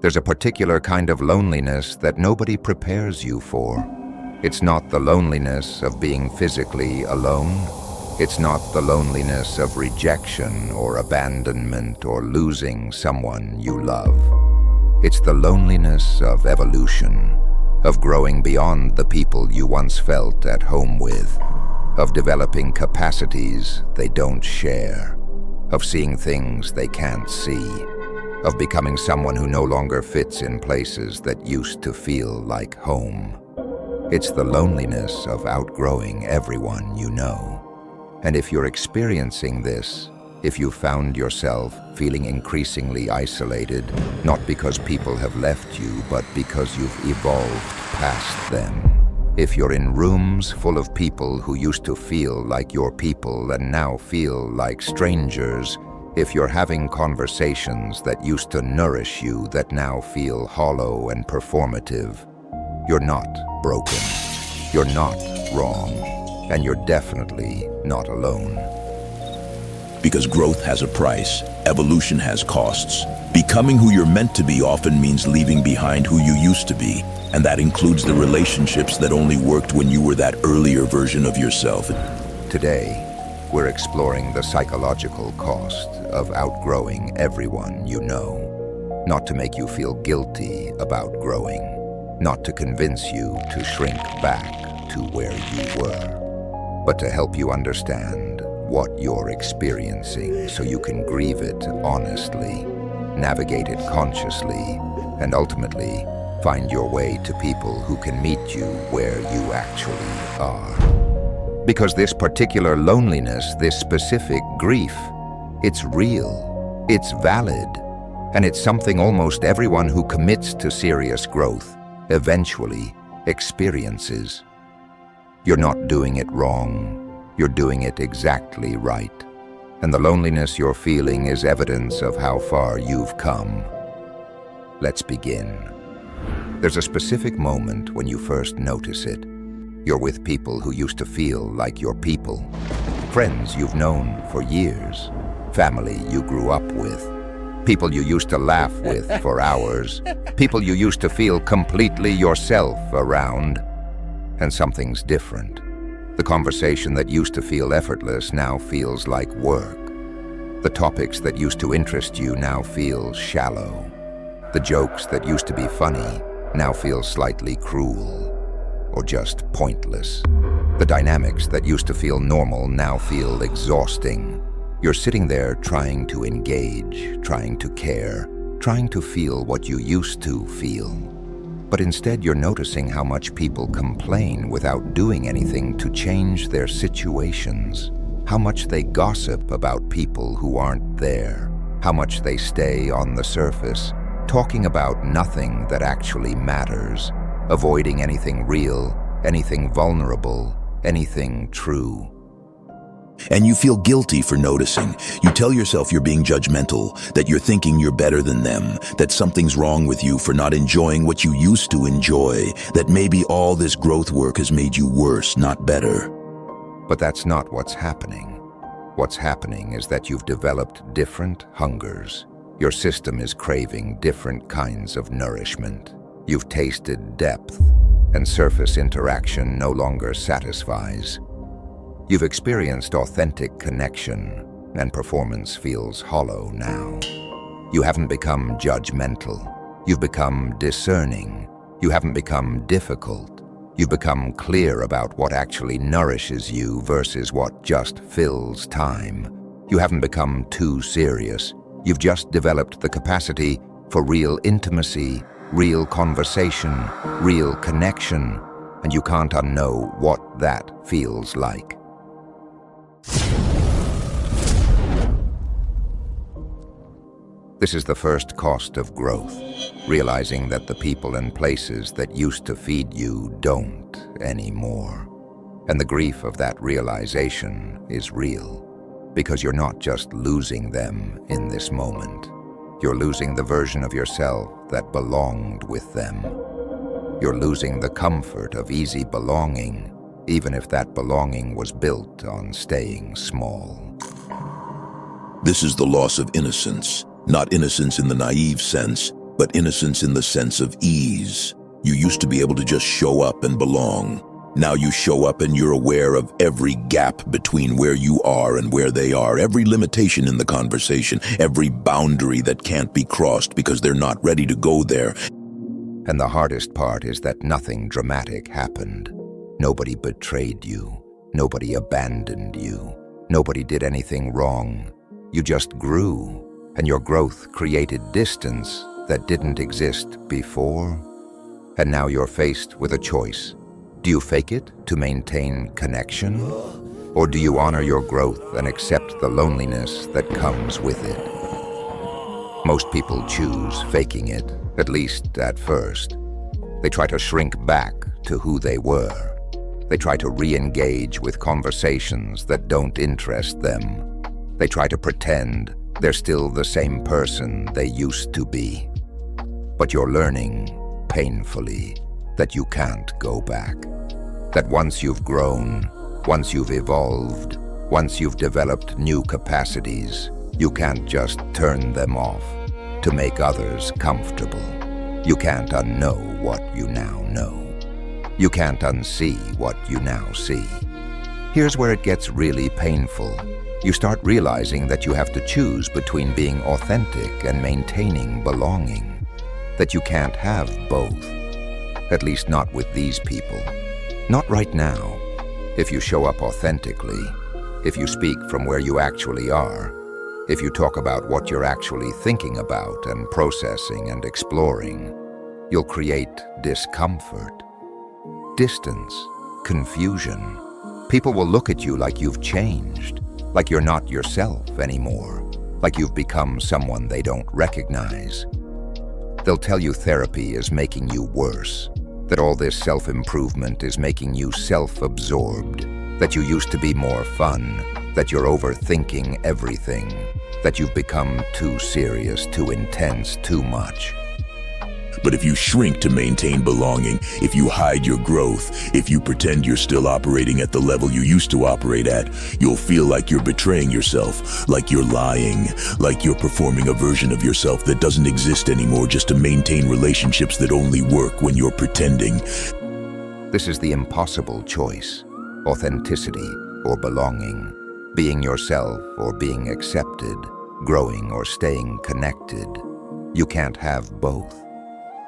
There's a particular kind of loneliness that nobody prepares you for. It's not the loneliness of being physically alone. It's not the loneliness of rejection or abandonment or losing someone you love. It's the loneliness of evolution, of growing beyond the people you once felt at home with, of developing capacities they don't share, of seeing things they can't see, of becoming someone who no longer fits in places that used to feel like home. It's the loneliness of outgrowing everyone you know. And if you're experiencing this, if you found yourself feeling increasingly isolated, not because people have left you, but because you've evolved past them, if you're in rooms full of people who used to feel like your people and now feel like strangers, if you're having conversations that used to nourish you that now feel hollow and performative, you're not broken, you're not wrong, and you're definitely not alone. Because growth has a price, evolution has costs. Becoming who you're meant to be often means leaving behind who you used to be, and that includes the relationships that only worked when you were that earlier version of yourself. Today, we're exploring the psychological cost of outgrowing everyone you know. Not to make you feel guilty about growing, not to convince you to shrink back to where you were, but to help you understand what you're experiencing so you can grieve it honestly, navigate it consciously, and ultimately find your way to people who can meet you where you actually are. Because this particular loneliness, this specific grief, it's real, it's valid, and it's something almost everyone who commits to serious growth eventually experiences. You're not doing it wrong, you're doing it exactly right. And the loneliness you're feeling is evidence of how far you've come. Let's begin. There's a specific moment when you first notice it. You're with people who used to feel like your people. Friends you've known for years. Family you grew up with. People you used to laugh with for hours. People you used to feel completely yourself around. And something's different. The conversation that used to feel effortless now feels like work. The topics that used to interest you now feel shallow. The jokes that used to be funny now feel slightly cruel or just pointless. The dynamics that used to feel normal now feel exhausting. You're sitting there trying to engage, trying to care, trying to feel what you used to feel. But instead you're noticing how much people complain without doing anything to change their situations. How much they gossip about people who aren't there. How much they stay on the surface, talking about nothing that actually matters, avoiding anything real, anything vulnerable, anything true. And you feel guilty for noticing. You tell yourself you're being judgmental, that you're thinking you're better than them, that something's wrong with you for not enjoying what you used to enjoy, that maybe all this growth work has made you worse, not better. But that's not what's happening. What's happening is that you've developed different hungers. Your system is craving different kinds of nourishment. You've tasted depth, and surface interaction no longer satisfies. You've experienced authentic connection, and performance feels hollow now. You haven't become judgmental. You've become discerning. You haven't become difficult. You've become clear about what actually nourishes you versus what just fills time. You haven't become too serious. You've just developed the capacity for real intimacy, real conversation, real connection, and you can't unknow what that feels like. This is the first cost of growth, realizing that the people and places that used to feed you don't anymore. And the grief of that realization is real, because you're not just losing them in this moment. You're losing the version of yourself that belonged with them. You're losing the comfort of easy belonging, even if that belonging was built on staying small. This is the loss of innocence. Not innocence in the naive sense, but innocence in the sense of ease. You used to be able to just show up and belong. Now you show up and you're aware of every gap between where you are and where they are, every limitation in the conversation, every boundary that can't be crossed because they're not ready to go there. And the hardest part is that nothing dramatic happened. Nobody betrayed you. Nobody abandoned you. Nobody did anything wrong. You just grew, and your growth created distance that didn't exist before. And now you're faced with a choice. Do you fake it to maintain connection? Or do you honor your growth and accept the loneliness that comes with it? Most people choose faking it, at least at first. They try to shrink back to who they were. They try to re-engage with conversations that don't interest them. They try to pretend they're still the same person they used to be. But you're learning, painfully, that you can't go back. That once you've grown, once you've evolved, once you've developed new capacities, you can't just turn them off to make others comfortable. You can't unknow what you now know. You can't unsee what you now see. Here's where it gets really painful. You start realizing that you have to choose between being authentic and maintaining belonging. That you can't have both. At least not with these people. Not right now. If you show up authentically, if you speak from where you actually are, if you talk about what you're actually thinking about and processing and exploring, you'll create discomfort, distance, confusion. People will look at you like you've changed, like you're not yourself anymore, like you've become someone they don't recognize. They'll tell you therapy is making you worse, that all this self-improvement is making you self-absorbed, that you used to be more fun, that you're overthinking everything, that you've become too serious, too intense, too much. But if you shrink to maintain belonging, if you hide your growth, if you pretend you're still operating at the level you used to operate at, you'll feel like you're betraying yourself, like you're lying, like you're performing a version of yourself that doesn't exist anymore just to maintain relationships that only work when you're pretending. This is the impossible choice: authenticity or belonging, being yourself or being accepted, growing or staying connected. You can't have both.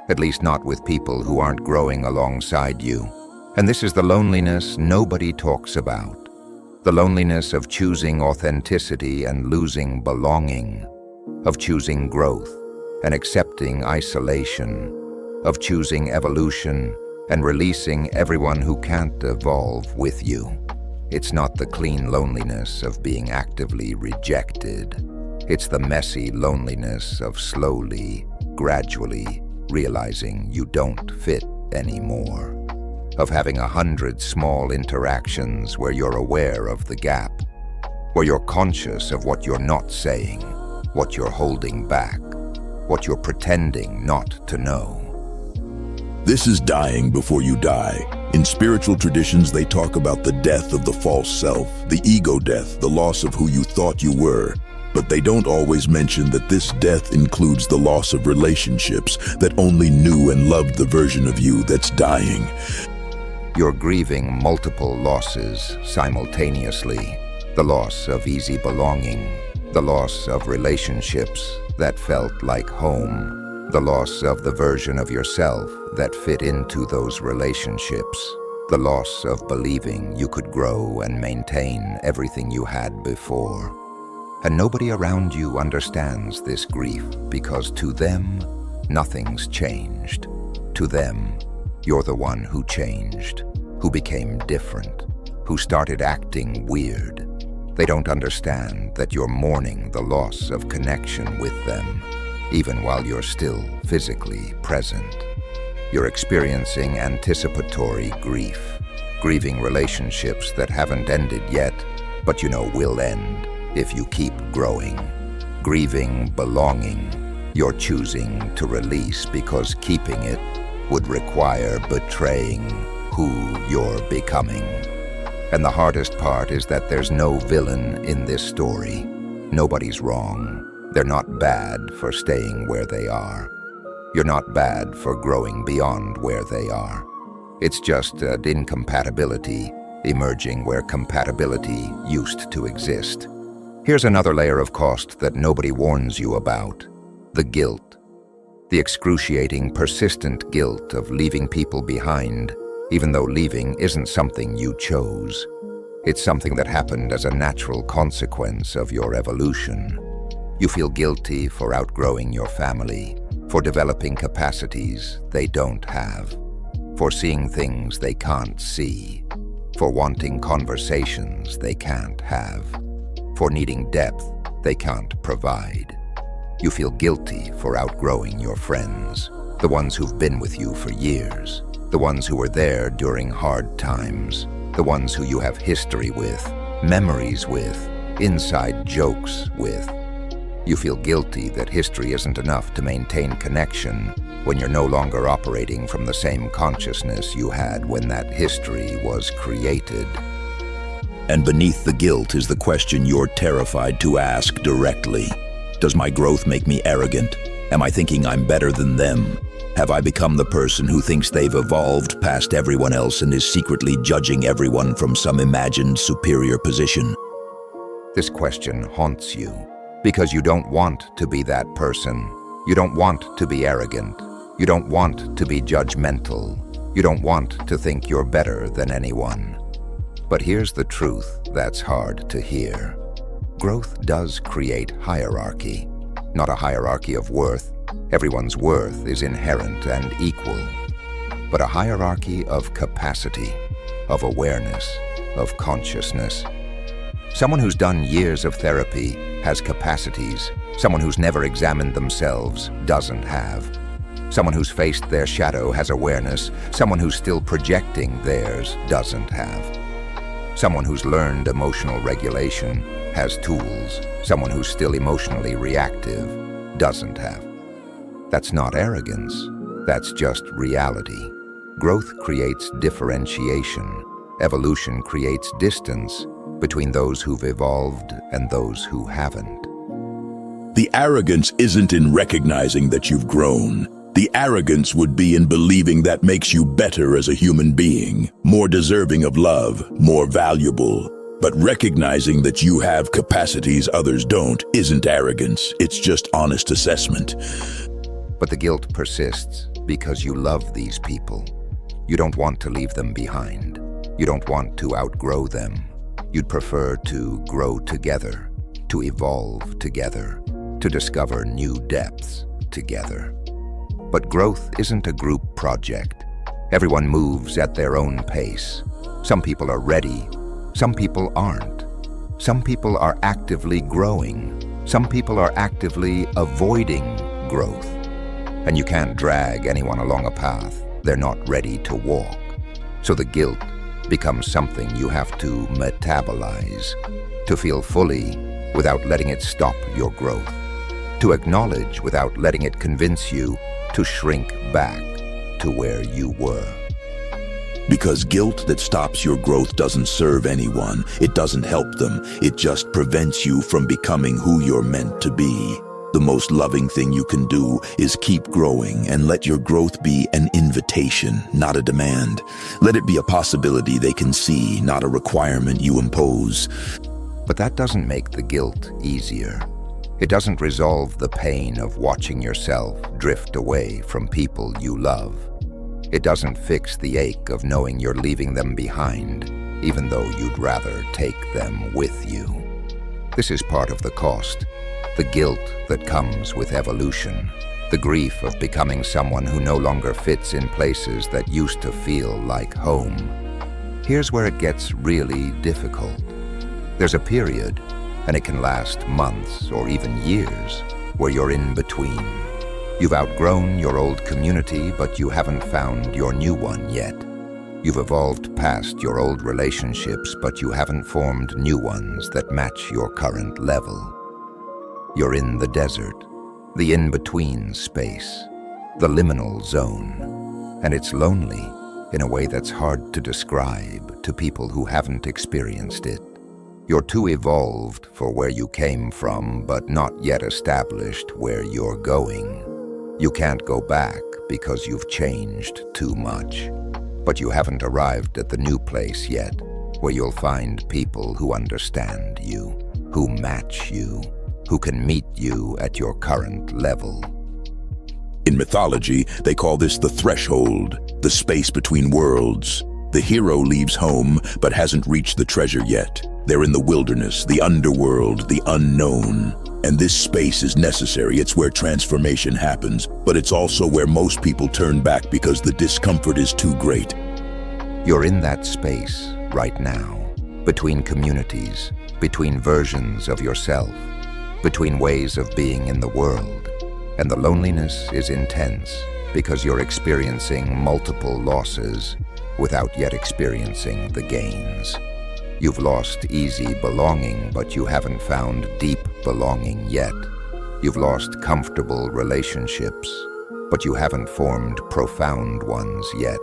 At least not with people who aren't growing alongside you. And this is the loneliness nobody talks about. The loneliness of choosing authenticity and losing belonging, of choosing growth and accepting isolation, of choosing evolution and releasing everyone who can't evolve with you. It's not the clean loneliness of being actively rejected. It's the messy loneliness of slowly, gradually realizing you don't fit anymore, of having 100 small interactions where you're aware of the gap, where you're conscious of what you're not saying, what you're holding back, what you're pretending not to know. This is dying before you die. In spiritual traditions, they talk about the death of the false self, the ego death, the loss of who you thought you were. But they don't always mention that this death includes the loss of relationships that only knew and loved the version of you that's dying. You're grieving multiple losses simultaneously. The loss of easy belonging, the loss of relationships that felt like home, the loss of the version of yourself that fit into those relationships, the loss of believing you could grow and maintain everything you had before. And nobody around you understands this grief because to them, nothing's changed. To them, you're the one who changed, who became different, who started acting weird. They don't understand that you're mourning the loss of connection with them, even while you're still physically present. You're experiencing anticipatory grief, grieving relationships that haven't ended yet, but you know will end if you keep growing. Grieving belonging, you're choosing to release because keeping it would require betraying who you're becoming. And the hardest part is that there's no villain in this story. Nobody's wrong. They're not bad for staying where they are. You're not bad for growing beyond where they are. It's just an incompatibility emerging where compatibility used to exist. Here's another layer of cost that nobody warns you about: the guilt. The excruciating, persistent guilt of leaving people behind, even though leaving isn't something you chose. It's something that happened as a natural consequence of your evolution. You feel guilty for outgrowing your family, for developing capacities they don't have, for seeing things they can't see, for wanting conversations they can't have, for needing depth they can't provide. You feel guilty for outgrowing your friends, the ones who've been with you for years, the ones who were there during hard times, the ones who you have history with, memories with, inside jokes with. You feel guilty that history isn't enough to maintain connection when you're no longer operating from the same consciousness you had when that history was created. And beneath the guilt is the question you're terrified to ask directly. Does my growth make me arrogant? Am I thinking I'm better than them? Have I become the person who thinks they've evolved past everyone else and is secretly judging everyone from some imagined superior position? This question haunts you because you don't want to be that person. You don't want to be arrogant. You don't want to be judgmental. You don't want to think you're better than anyone. But here's the truth that's hard to hear. Growth does create hierarchy, not a hierarchy of worth. Everyone's worth is inherent and equal, but a hierarchy of capacity, of awareness, of consciousness. Someone who's done years of therapy has capacities. Someone who's never examined themselves doesn't have. Someone who's faced their shadow has awareness. Someone who's still projecting theirs doesn't have. Someone who's learned emotional regulation has tools. Someone who's still emotionally reactive doesn't have. That's not arrogance. That's just reality. Growth creates differentiation. Evolution creates distance between those who've evolved and those who haven't. The arrogance isn't in recognizing that you've grown. The arrogance would be in believing that makes you better as a human being, more deserving of love, more valuable. But recognizing that you have capacities others don't isn't arrogance, it's just honest assessment. But the guilt persists because you love these people. You don't want to leave them behind. You don't want to outgrow them. You'd prefer to grow together, to evolve together, to discover new depths together. But growth isn't a group project. Everyone moves at their own pace. Some people are ready. Some people aren't. Some people are actively growing. Some people are actively avoiding growth. And you can't drag anyone along a path they're not ready to walk. So the guilt becomes something you have to metabolize, to feel fully without letting it stop your growth, to acknowledge without letting it convince you to shrink back to where you were. Because guilt that stops your growth doesn't serve anyone. It doesn't help them. It just prevents you from becoming who you're meant to be. The most loving thing you can do is keep growing and let your growth be an invitation, not a demand. Let it be a possibility they can see, not a requirement you impose. But that doesn't make the guilt easier. It doesn't resolve the pain of watching yourself drift away from people you love. It doesn't fix the ache of knowing you're leaving them behind, even though you'd rather take them with you. This is part of the cost. The guilt that comes with evolution, the grief of becoming someone who no longer fits in places that used to feel like home. Here's where it gets really difficult. There's a period, and it can last months or even years, where you're in between. You've outgrown your old community, but you haven't found your new one yet. You've evolved past your old relationships, but you haven't formed new ones that match your current level. You're in the desert, the in-between space, the liminal zone, and it's lonely in a way that's hard to describe to people who haven't experienced it. You're too evolved for where you came from, but not yet established where you're going. You can't go back because you've changed too much. But you haven't arrived at the new place yet, where you'll find people who understand you, who match you, who can meet you at your current level. In mythology, they call this the threshold, the space between worlds. The hero leaves home, but hasn't reached the treasure yet. They're in the wilderness, the underworld, the unknown. And this space is necessary. It's where transformation happens, but it's also where most people turn back because the discomfort is too great. You're in that space right now, between communities, between versions of yourself, between ways of being in the world. And the loneliness is intense because you're experiencing multiple losses without yet experiencing the gains. You've lost easy belonging, but you haven't found deep belonging yet. You've lost comfortable relationships, but you haven't formed profound ones yet.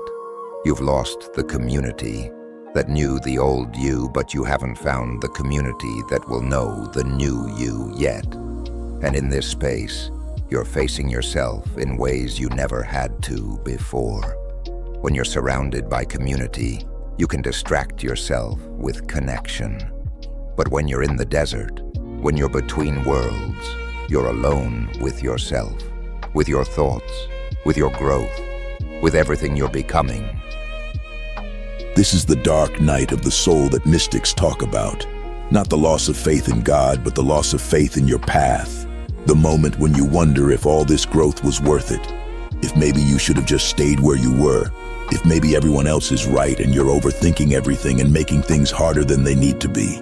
You've lost the community that knew the old you, but you haven't found the community that will know the new you yet. And in this space, you're facing yourself in ways you never had to before. When you're surrounded by community, you can distract yourself with connection. But when you're in the desert, when you're between worlds, you're alone with yourself, with your thoughts, with your growth, with everything you're becoming. This is the dark night of the soul that mystics talk about. Not the loss of faith in God, but the loss of faith in your path. The moment when you wonder if all this growth was worth it. If maybe you should have just stayed where you were. If maybe everyone else is right and you're overthinking everything and making things harder than they need to be.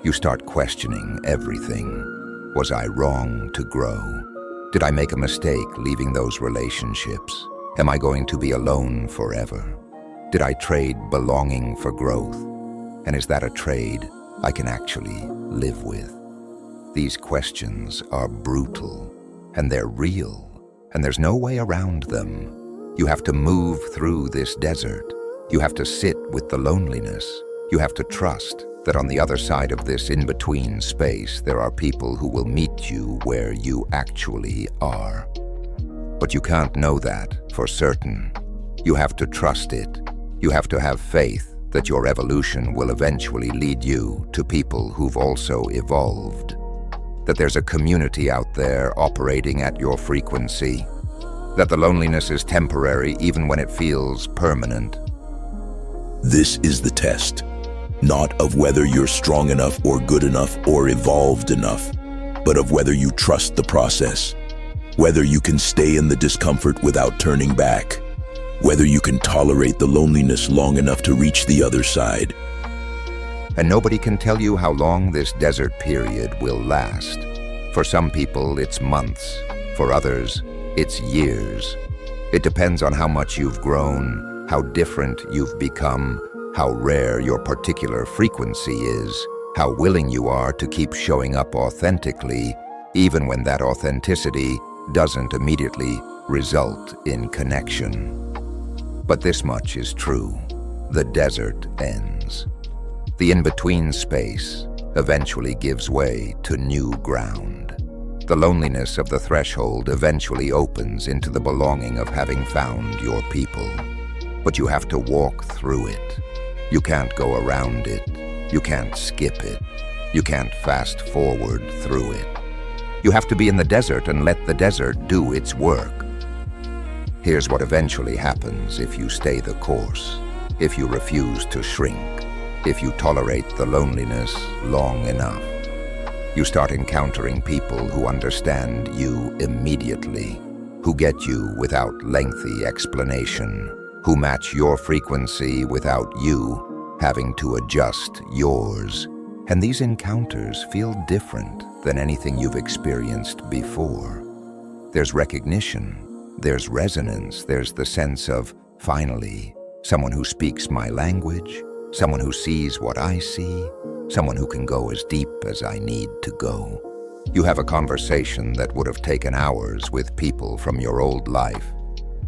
You start questioning everything. Was I wrong to grow? Did I make a mistake leaving those relationships? Am I going to be alone forever? Did I trade belonging for growth? And is that a trade I can actually live with? These questions are brutal, and they're real, and there's no way around them. You have to move through this desert. You have to sit with the loneliness. You have to trust that on the other side of this in-between space, there are people who will meet you where you actually are. But you can't know that for certain. You have to trust it. You have to have faith that your evolution will eventually lead you to people who've also evolved. That there's a community out there operating at your frequency. That the loneliness is temporary even when it feels permanent. This is the test, not of whether you're strong enough or good enough or evolved enough, but of whether you trust the process, whether you can stay in the discomfort without turning back, whether you can tolerate the loneliness long enough to reach the other side. And nobody can tell you how long this desert period will last. For some people, it's months. For others, it's years. It depends on how much you've grown, how different you've become, how rare your particular frequency is, how willing you are to keep showing up authentically, even when that authenticity doesn't immediately result in connection. But this much is true. The desert ends. The in-between space eventually gives way to new ground. The loneliness of the threshold eventually opens into the belonging of having found your people. But you have to walk through it. You can't go around it. You can't skip it. You can't fast forward through it. You have to be in the desert and let the desert do its work. Here's what eventually happens if you stay the course, if you refuse to shrink, if you tolerate the loneliness long enough. You start encountering people who understand you immediately, who get you without lengthy explanation, who match your frequency without you having to adjust yours. And these encounters feel different than anything you've experienced before. There's recognition, there's resonance, there's the sense of, finally, someone who speaks my language, someone who sees what I see, someone who can go as deep as I need to go. You have a conversation that would have taken hours with people from your old life,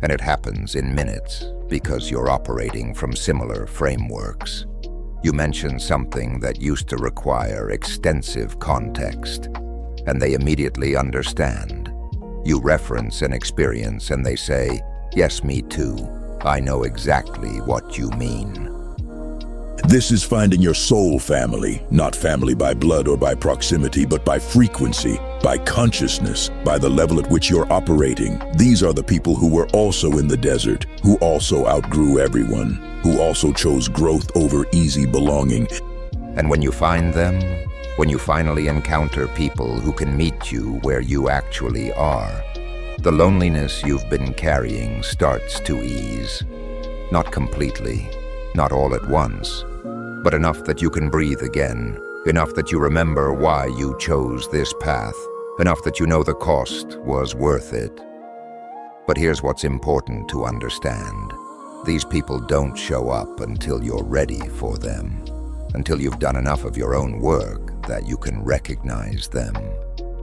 and it happens in minutes because you're operating from similar frameworks. You mention something that used to require extensive context, and they immediately understand. You reference an experience and they say, "Yes, me too. I know exactly what you mean." This is finding your soul family, not family by blood or by proximity, but by frequency, by consciousness, by the level at which you're operating. These are the people who were also in the desert, who also outgrew everyone, who also chose growth over easy belonging. And when you find them, when you finally encounter people who can meet you where you actually are, the loneliness you've been carrying starts to ease. Not completely, not all at once, but enough that you can breathe again, enough that you remember why you chose this path, enough that you know the cost was worth it. But here's what's important to understand. These people don't show up until you're ready for them, until you've done enough of your own work that you can recognize them,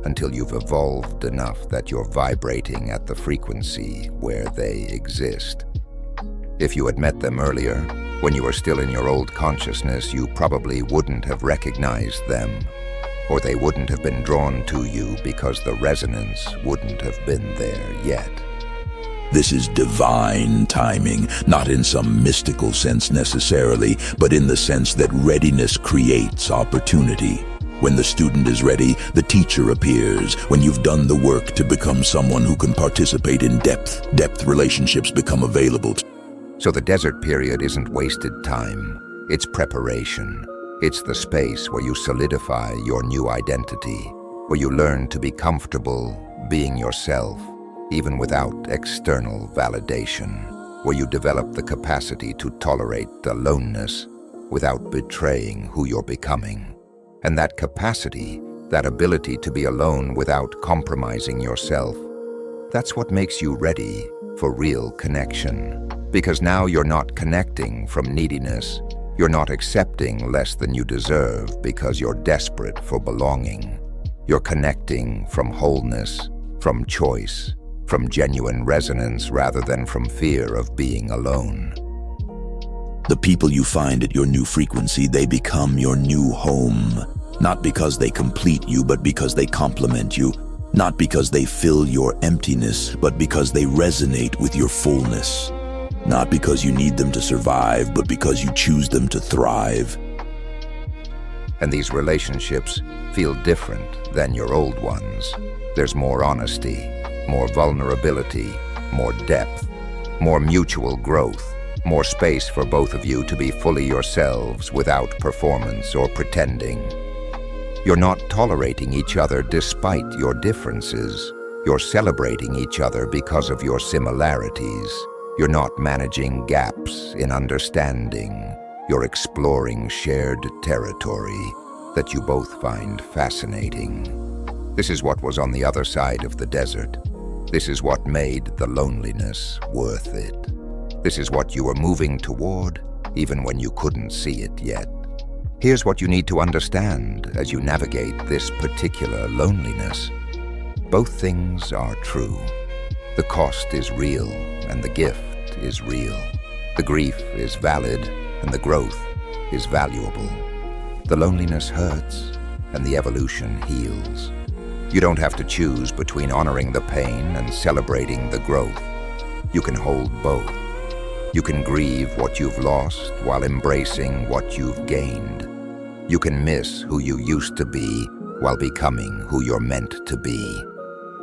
until you've evolved enough that you're vibrating at the frequency where they exist. If you had met them earlier, when you were still in your old consciousness, you probably wouldn't have recognized them, or they wouldn't have been drawn to you because the resonance wouldn't have been there yet. This is divine timing, not in some mystical sense necessarily, but in the sense that readiness creates opportunity. When the student is ready, the teacher appears. When you've done the work to become someone who can participate in depth relationships become available. So the desert period isn't wasted time, it's preparation. It's the space where you solidify your new identity, where you learn to be comfortable being yourself, even without external validation, where you develop the capacity to tolerate aloneness without betraying who you're becoming. And that capacity, that ability to be alone without compromising yourself, that's what makes you ready for real connection. Because now you're not connecting from neediness, you're not accepting less than you deserve because you're desperate for belonging. You're connecting from wholeness, from choice, from genuine resonance rather than from fear of being alone. The people you find at your new frequency, they become your new home. Not because they complete you, but because they complement you. Not because they fill your emptiness, but because they resonate with your fullness. Not because you need them to survive, but because you choose them to thrive. And these relationships feel different than your old ones. There's more honesty, more vulnerability, more depth, more mutual growth, more space for both of you to be fully yourselves without performance or pretending. You're not tolerating each other despite your differences. You're celebrating each other because of your similarities. You're not managing gaps in understanding. You're exploring shared territory that you both find fascinating. This is what was on the other side of the desert. This is what made the loneliness worth it. This is what you were moving toward, even when you couldn't see it yet. Here's what you need to understand as you navigate this particular loneliness. Both things are true. The cost is real, and the gift is real. The grief is valid, and the growth is valuable. The loneliness hurts, and the evolution heals. You don't have to choose between honoring the pain and celebrating the growth. You can hold both. You can grieve what you've lost while embracing what you've gained. You can miss who you used to be while becoming who you're meant to be.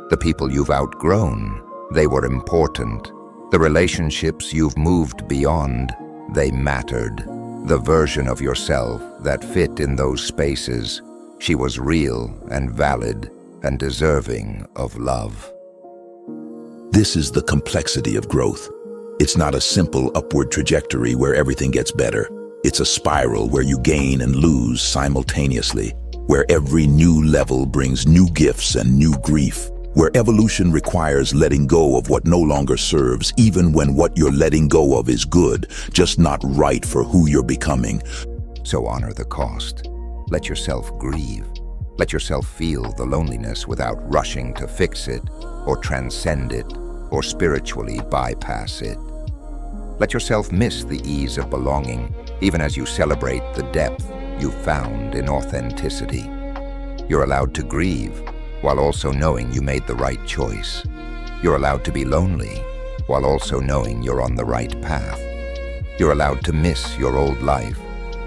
The people you've outgrown, they were important. The relationships you've moved beyond, they mattered. The version of yourself that fit in those spaces, she was real and valid and deserving of love. This is the complexity of growth. It's not a simple upward trajectory where everything gets better. It's a spiral where you gain and lose simultaneously, where every new level brings new gifts and new grief, where evolution requires letting go of what no longer serves, even when what you're letting go of is good, just not right for who you're becoming. So honor the cost. Let yourself grieve. Let yourself feel the loneliness without rushing to fix it, or transcend it, or spiritually bypass it. Let yourself miss the ease of belonging, even as you celebrate the depth you've found in authenticity. You're allowed to grieve, while also knowing you made the right choice. You're allowed to be lonely, while also knowing you're on the right path. You're allowed to miss your old life,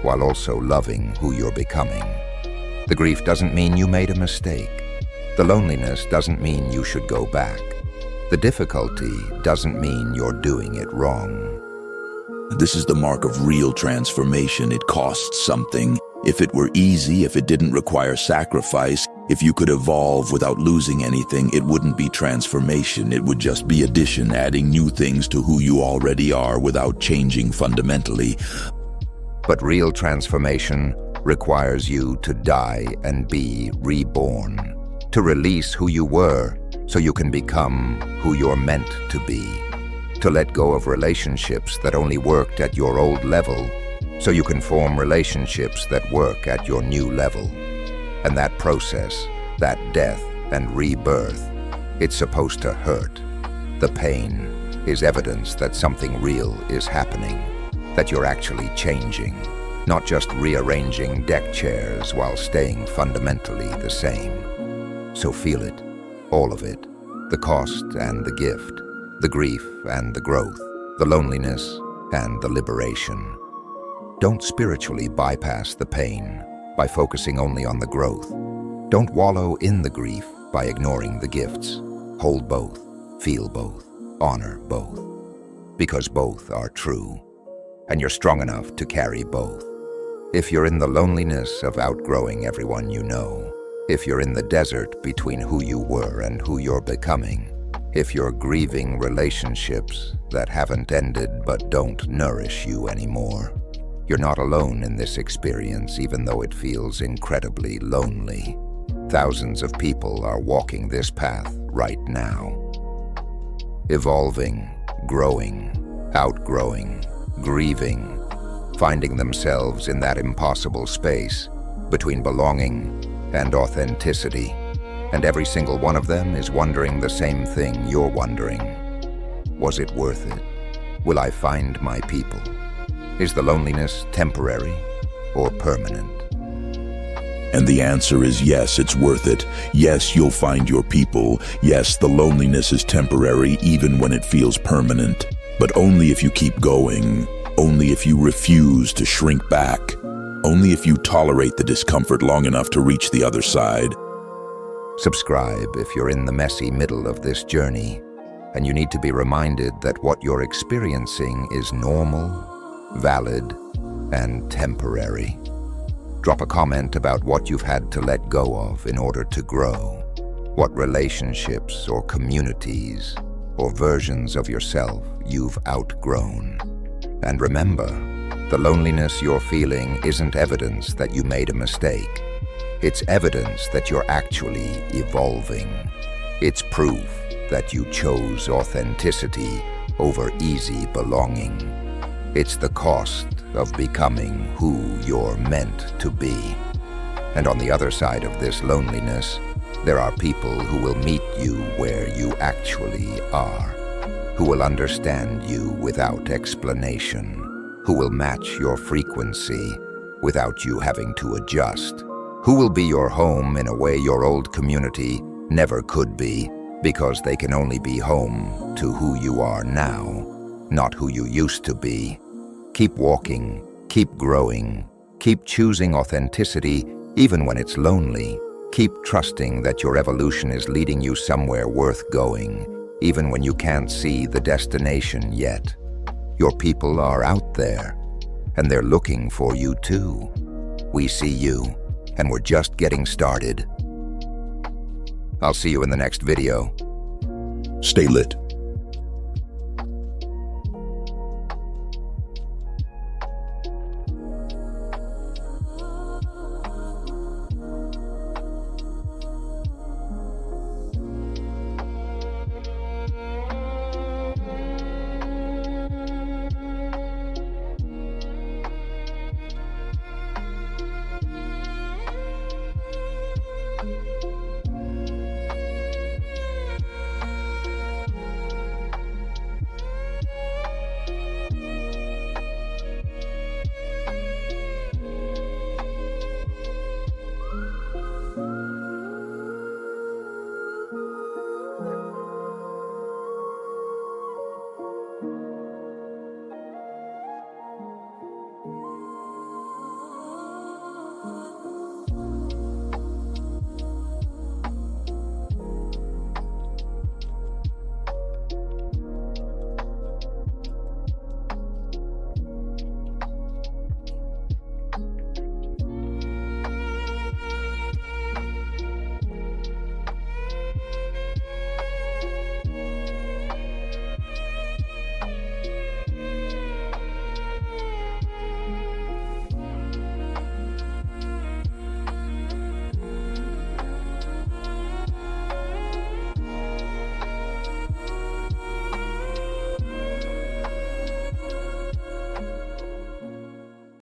while also loving who you're becoming. The grief doesn't mean you made a mistake. The loneliness doesn't mean you should go back. The difficulty doesn't mean you're doing it wrong. This is the mark of real transformation. It costs something. If it were easy, if it didn't require sacrifice, if you could evolve without losing anything, it wouldn't be transformation. It would just be addition, adding new things to who you already are without changing fundamentally. But real transformation requires you to die and be reborn, to release who you were so you can become who you're meant to be, to let go of relationships that only worked at your old level so you can form relationships that work at your new level. And that process, that death and rebirth, it's supposed to hurt. The pain is evidence that something real is happening, that you're actually changing, not just rearranging deck chairs while staying fundamentally the same. So feel it, all of it, the cost and the gift, the grief and the growth, the loneliness and the liberation. Don't spiritually bypass the pain by focusing only on the growth. Don't wallow in the grief by ignoring the gifts. Hold both, feel both, honor both, because both are true, and you're strong enough to carry both. If you're in the loneliness of outgrowing everyone you know, if you're in the desert between who you were and who you're becoming, if you're grieving relationships that haven't ended but don't nourish you anymore, you're not alone in this experience, even though it feels incredibly lonely. Thousands of people are walking this path right now. Evolving, growing, outgrowing, grieving, finding themselves in that impossible space between belonging and authenticity. And every single one of them is wondering the same thing you're wondering. Was it worth it? Will I find my people? Is the loneliness temporary or permanent? And the answer is yes, it's worth it. Yes, you'll find your people. Yes, the loneliness is temporary even when it feels permanent. But only if you keep going. Only if you refuse to shrink back. Only if you tolerate the discomfort long enough to reach the other side. Subscribe if you're in the messy middle of this journey, and you need to be reminded that what you're experiencing is normal, valid, and temporary. Drop a comment about what you've had to let go of in order to grow, what relationships or communities or versions of yourself you've outgrown. And remember, the loneliness you're feeling isn't evidence that you made a mistake. It's evidence that you're actually evolving. It's proof that you chose authenticity over easy belonging. It's the cost of becoming who you're meant to be. And on the other side of this loneliness, there are people who will meet you where you actually are, who will understand you without explanation, who will match your frequency without you having to adjust, who will be your home in a way your old community never could be, because they can only be home to who you are now, not who you used to be. Keep walking, keep growing, keep choosing authenticity even when it's lonely. Keep trusting that your evolution is leading you somewhere worth going, even when you can't see the destination yet. Your people are out there, and they're looking for you too. We see you, and we're just getting started. I'll see you in the next video. Stay lit.